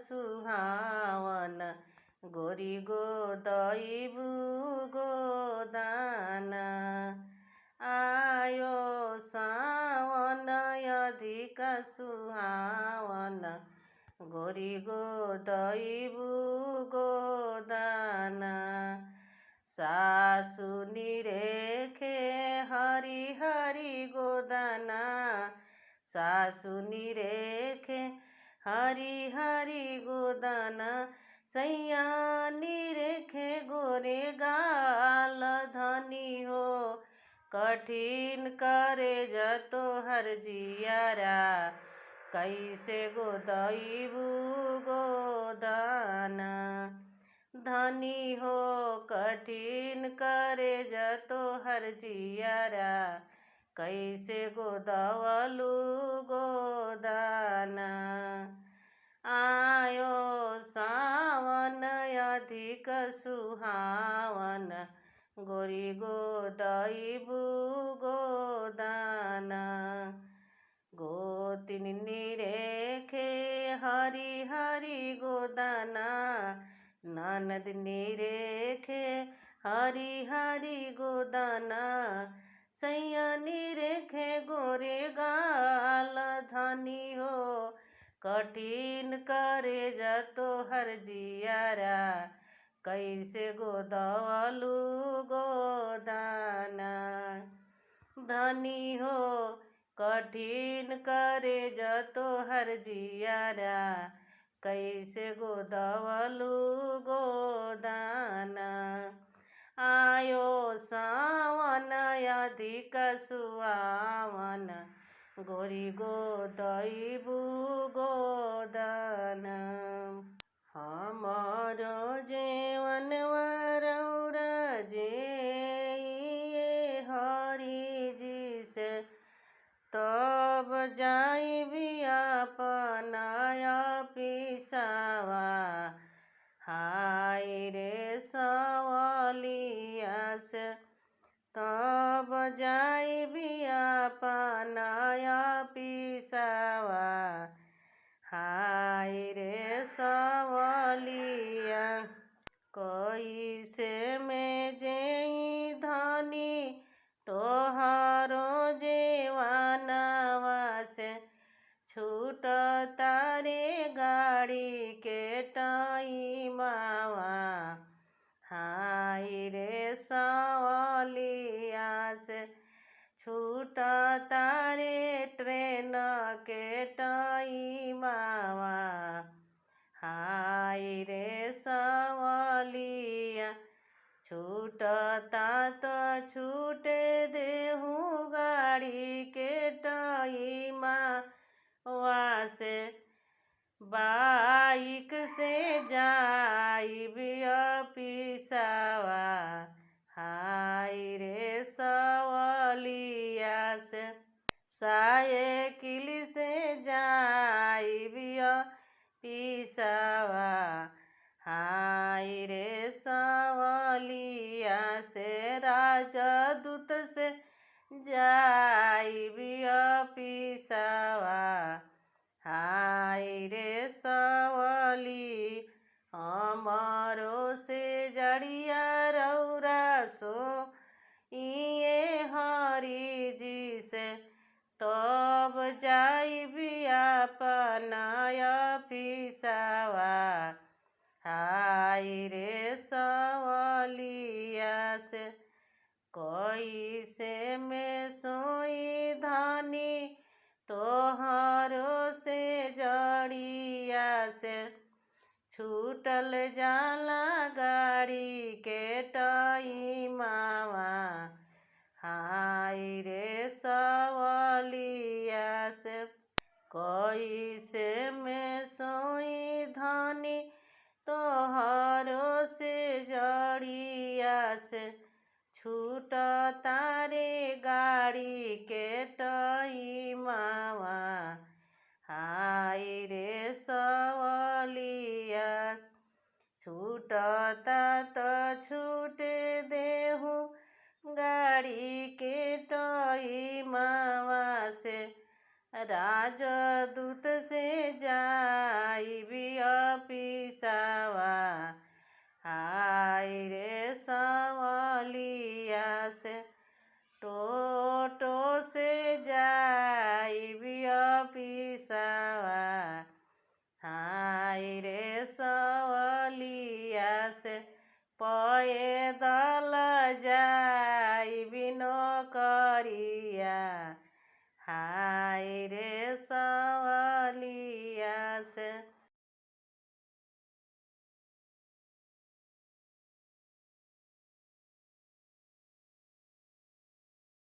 सुहावन गोरी गोदैबु गोदान आयो सावन अधिक सुहावन गोरी गोदैबु गोदान सासु निरेखे हरि हरि गोदाना सासु निरेखे हरि हरि गोदाना सैया निरेखे गोरे गाल धनी हो कठिन करे जतो हर जियारा कैसे गोदैबु गोदाना धनी हो कठिन करे जतो हर जियारा कैसे गोदवलु गोदाना आयो सावन अधिक सुहावन गोरी गोदैबु गोदाना गोतिन निरेखे हरि हरि गोदाना ननद निरेखे हरि हरि गोदाना सैया निरेखे गोरे गाल धनी हो कठिन करे जतो हर जियारा कैसे गोदवलु गोदाना धनी हो कठिन करे जतो हर जियारा कैसे गोदवलु गोदाना आयो सावन अधिक सुहावन गोरी गोदैबु गोदाना हमरो जेवन वरौर जे हरि जी से तब जाई बिया पनाया पिसावा हाय रे सवलिया से तब जाई बिया पनाया पिसावा हाय रे सवलिया कैसे में जेई धनी तोहारो जेवानवा से छूट तारे गाड़ी के टाइमावा हाय रे सवलिया से छूट तारे ट्रेन के टाइमावा हाय रे सवलिया छूटता तो छूटे देहू गाड़ी के टाइमा वासे बाइक से जाई बिया पिसावा हाय रे सवलिया से साइकिल से जाई बिया पिसावा हाय रे सवलिया से राजदूत से जाई बिया पिसावा हाय रे सवली हमारो से जड़िया रौरा सो ये हरि जी से तब जाई बिया पनाया पिसावा हाय रे सवलिया से कैसे में सोई धानी तोहरो से जड़िया से छूटल जाला गाड़ी के टाइमावा हाय रे सवलिया से कैसे में सोई धानी तोहरो से जड़िया से छूट तारे गाड़ी के टाइमावा हाय रे सवलिया छूटता तो छूटे देहू गाड़ी के टाइमावा से राजदूत से जा जाइबी अफिसवा हाय रे संवलिया से टोटो से जाइबी अफिसवा हाय रे संवलिया से पैदल जाइबी नौकरिया हाय रे